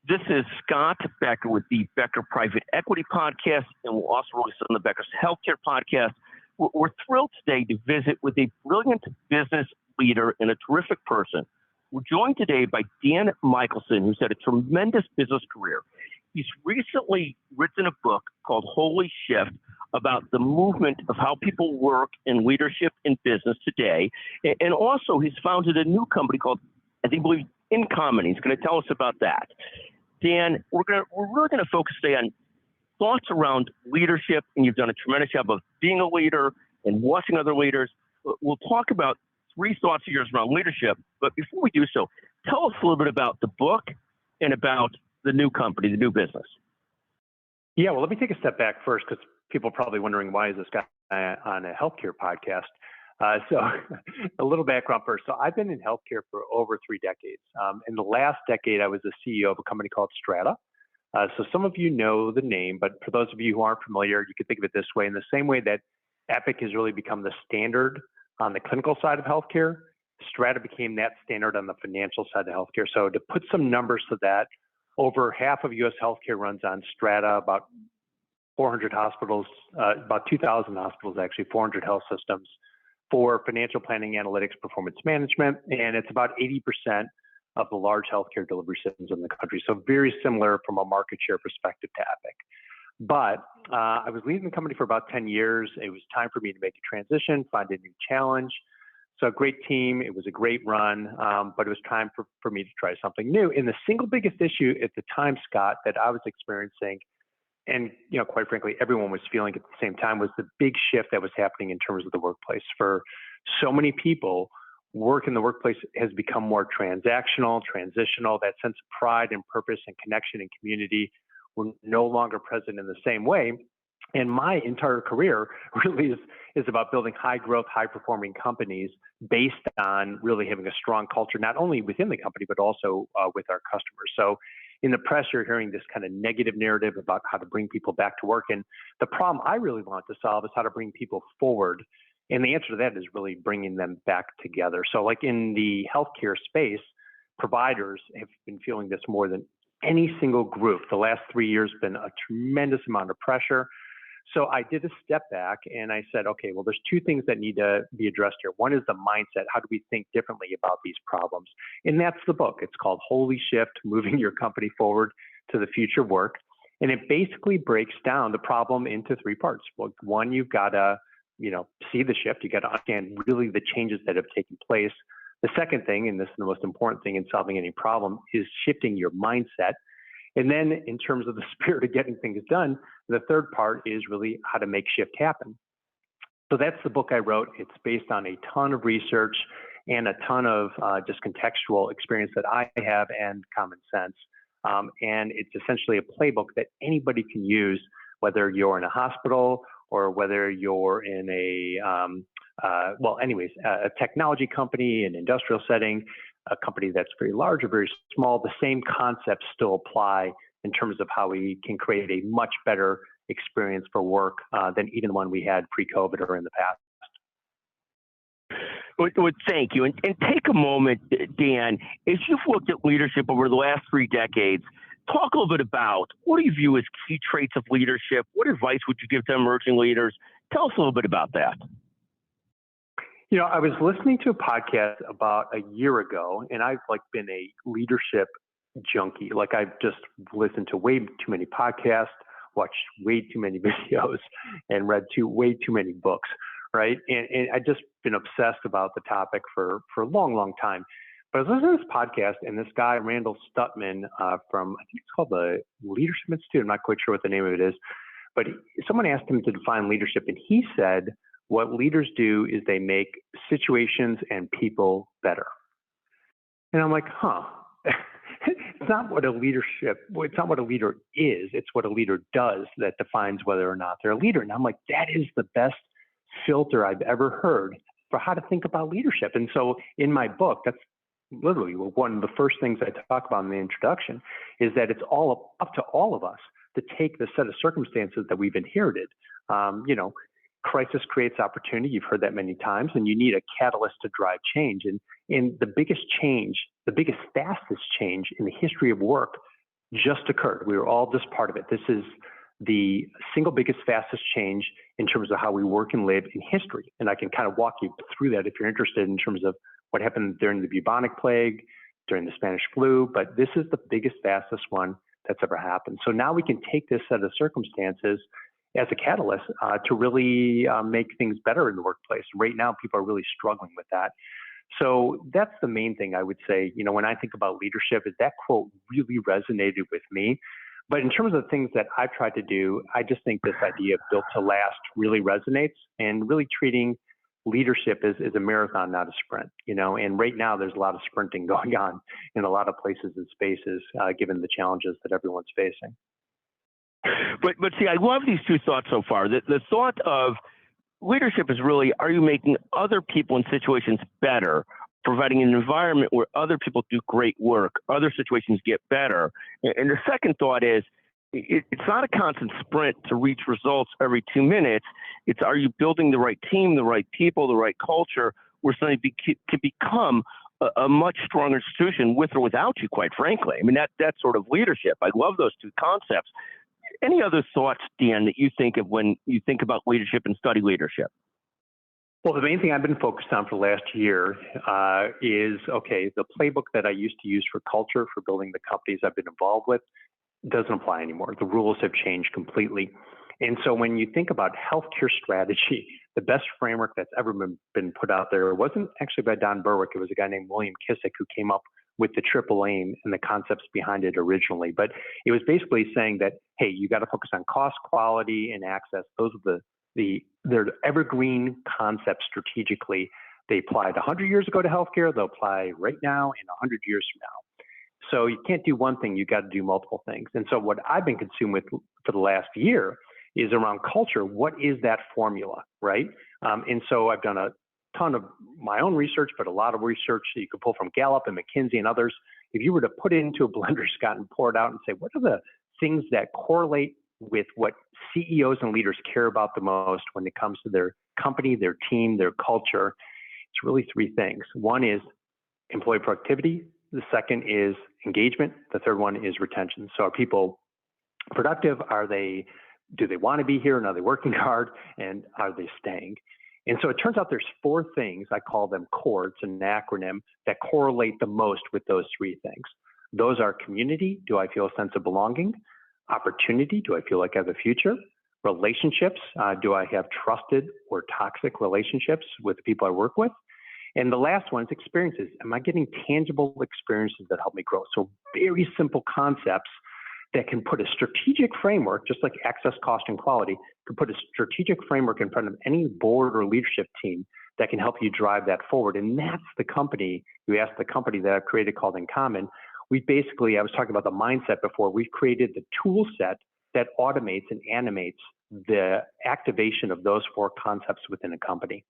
This is Scott Becker with the Becker Private Equity Podcast, and we'll also release on the Becker's Healthcare Podcast. We're thrilled today to visit with a brilliant business leader and a terrific person. We're joined today by Dan Michelson, who's had a tremendous business career. He's recently written a book called Holy Shift about the movement of how people work in leadership in business today. And also, he's founded a new company called, I believe, InCommon. He's going to tell us about that. Dan, we're really going to focus today on thoughts around leadership, and you've done a tremendous job of being a leader and watching other leaders. We'll talk about three thoughts of yours around leadership, but before we do so, tell us a little bit about the book and about the new company, the new business. Yeah, well, let me take a step back first, because people are probably wondering, why is this guy on a healthcare podcast? So a little background first. So I've been in healthcare for over 3 decades. In the last decade, I was the CEO of a company called Strata. So some of you know the name, but for those of you who aren't familiar, you can think of it this way. In the same way that Epic has really become the standard on the clinical side of healthcare, Strata became that standard on the financial side of healthcare. So to put some numbers to that, over half of U.S. healthcare runs on Strata, about 400 hospitals, about 2,000 hospitals, actually, 400 health systems for financial planning, analytics, performance management, and it's about 80% of the large healthcare delivery systems in the country. So very similar from a market share perspective to Epic. But I was leading the company for about 10 years. It was time for me to make a transition, find a new challenge. So a great team, it was a great run, but it was time for me to try something new. And the single biggest issue at the time, Scott, that I was experiencing, and quite frankly, everyone was feeling at the same time, was the big shift that was happening in terms of the workplace. For so many people, work in the workplace has become more transactional, transitional. That sense of pride and purpose and connection and community were no longer present in the same way. And my entire career really is about building high growth, high performing companies based on really having a strong culture, not only within the company, but also with our customers. So in the press, you're hearing this kind of negative narrative about how to bring people back to work. And the problem I really want to solve is how to bring people forward. And the answer to that is really bringing them back together. So like in the healthcare space, providers have been feeling this more than any single group. The last 3 years have been a tremendous amount of pressure. So I did a step back and I said, okay, well, there's 2 things that need to be addressed here. One is the mindset. How do we think differently about these problems? And that's the book. It's called Holy Shift, Moving Your Company Forward to the Future Work. And it basically breaks down the problem into 3 parts. Well, one, you've got to, see the shift. You got to understand really the changes that have taken place. The second thing, and this is the most important thing in solving any problem, is shifting your mindset. And then in terms of the spirit of getting things done, the third part is really how to make shift happen. So that's the book I wrote. It's based on a ton of research and a ton of just contextual experience that I have and common sense. And it's essentially a playbook that anybody can use, whether you're in a hospital or whether you're in a technology company, an industrial setting, a company that's very large or very small. The same concepts still apply in terms of how we can create a much better experience for work than even the one we had pre-COVID or in the past. Well, thank you. And take a moment, Dan, as you've looked at leadership over the last 3 decades, talk a little bit about what do you view as key traits of leadership? What advice would you give to emerging leaders? Tell us a little bit about that. I was listening to a podcast about a year ago, and I've been a leadership junkie. I've just listened to way too many podcasts, watched way too many videos, and read way too many books, right? And I've just been obsessed about the topic for a long, long time. But I was listening to this podcast, and this guy, Randall Stutman, from, I think it's called the Leadership Institute. I'm not quite sure what the name of it is. But someone asked him to define leadership, and he said, what leaders do is they make situations and people better. And I'm like, it's not what a leader is, it's what a leader does that defines whether or not they're a leader. And I'm like, that is the best filter I've ever heard for how to think about leadership. And so in my book, that's literally one of the first things I talk about in the introduction, is that it's all up to all of us to take the set of circumstances that we've inherited. Crisis creates opportunity. You've heard that many times, and you need a catalyst to drive change. And the biggest change, the biggest, fastest change in the history of work just occurred. We were all just part of it. This is the single biggest, fastest change in terms of how we work and live in history. And I can kind of walk you through that if you're interested in terms of what happened during the bubonic plague, during the Spanish flu, but this is the biggest, fastest one that's ever happened. So now we can take this set of circumstances as a catalyst to really make things better in the workplace. Right now, people are really struggling with that. So that's the main thing I would say, when I think about leadership, is that quote really resonated with me. But in terms of the things that I've tried to do, I just think this idea of built to last really resonates, and really treating leadership is a marathon, not a sprint, and right now there's a lot of sprinting going on in a lot of places and spaces, given the challenges that everyone's facing. But see, I love these two thoughts so far. The thought of leadership is really, are you making other people in situations better, providing an environment where other people do great work, other situations get better? And the second thought is, it's not a constant sprint to reach results every 2 minutes. It's, are you building the right team, the right people, the right culture, where something can become a much stronger institution with or without you, quite frankly. I mean, that's sort of leadership. I love those two concepts. Any other thoughts, Dan, that you think of when you think about leadership and study leadership? Well, the main thing I've been focused on for the last year is, the playbook that I used to use for culture, for building the companies I've been involved with, doesn't apply anymore. The rules have changed completely. And so when you think about healthcare strategy, the best framework that's ever been put out there wasn't actually by Don Berwick. It was a guy named William Kissick who came up with the triple aim and the concepts behind it originally. But it was basically saying that, hey, you got to focus on cost, quality, and access. Those are they're evergreen concepts strategically. They applied 100 years ago to healthcare. They'll apply right now and 100 years from now. So you can't do one thing, you got to do multiple things. And so what I've been consumed with for the last year is around culture. What is that formula, right? And so I've done a ton of my own research, but a lot of research that you could pull from Gallup and McKinsey and others. If you were to put it into a blender, Scott, and pour it out and say, what are the things that correlate with what CEOs and leaders care about the most when it comes to their company, their team, their culture? It's really three things. One is employee productivity. The second is engagement. The third one is retention. So are people productive? Do they want to be here? And are they working hard? And are they staying? And so it turns out there's four things, I call them core, it's an acronym, that correlate the most with those three things. Those are community, do I feel a sense of belonging? Opportunity, do I feel like I have a future? Relationships, do I have trusted or toxic relationships with the people I work with? And the last one is experiences. Am I getting tangible experiences that help me grow? So very simple concepts that can put a strategic framework, just like access, cost, and quality, can put a strategic framework in front of any board or leadership team that can help you drive that forward. And that's the company, you asked the company that I've created called InCommon. I was talking about the mindset before, we've created the tool set that automates and animates the activation of those four concepts within a company.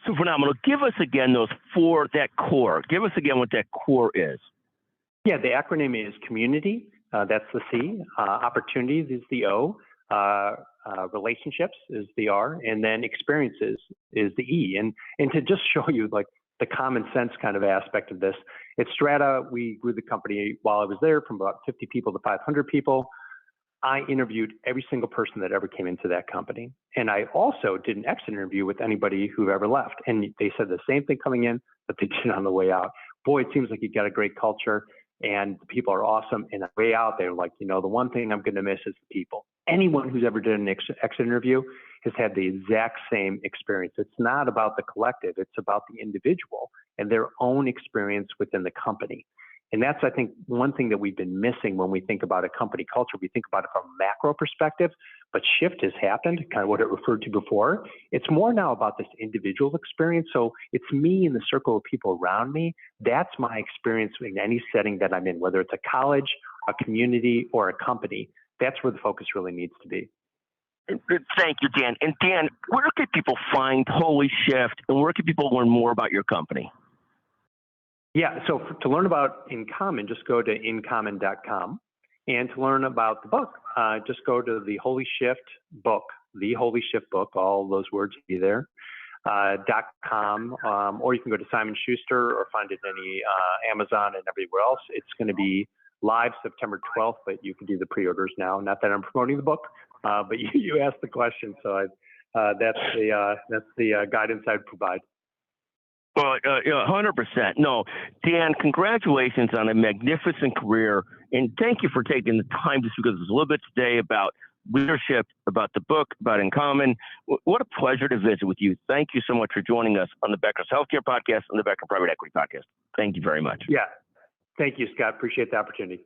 So phenomenal. Give us again that core. Give us again what that core is. Yeah, the acronym is community. That's the C. Opportunities is the O. Relationships is the R. And then experiences is the E. And to just show you like the common sense kind of aspect of this, at Strata, we grew the company while I was there from about 50 people to 500 people. I interviewed every single person that ever came into that company. And I also did an exit interview with anybody who ever left. And they said the same thing coming in that they did on the way out. Boy, it seems like you got a great culture and the people are awesome. And on the way out, they're like, the one thing I'm going to miss is the people. Anyone who's ever done an exit interview has had the exact same experience. It's not about the collective. It's about the individual and their own experience within the company. And that's, I think, one thing that we've been missing when we think about a company culture. We think about it from a macro perspective, but shift has happened, kind of what it referred to before. It's more now about this individual experience. So it's me and the circle of people around me. That's my experience in any setting that I'm in, whether it's a college, a community, or a company. That's where the focus really needs to be. Thank you, Dan. And Dan, where can people find Holy Shift, and where can people learn more about your company? Yeah, so to learn about InCommon, just go to incommon.com. And to learn about the book, just go to the Holy Shift book, all those words will be there, .com, or you can go to Simon Schuster or find it in any Amazon and everywhere else. It's going to be live September 12th, but you can do the pre-orders now. Not that I'm promoting the book, but you asked the question, so that's the guidance I'd provide. Well, 100%. No, Dan, congratulations on a magnificent career, and thank you for taking the time to speak with us a little bit today about leadership, about the book, about InCommon. What a pleasure to visit with you. Thank you so much for joining us on the Becker's Healthcare Podcast and the Becker Private Equity Podcast. Thank you very much. Yeah. Thank you, Scott. Appreciate the opportunity.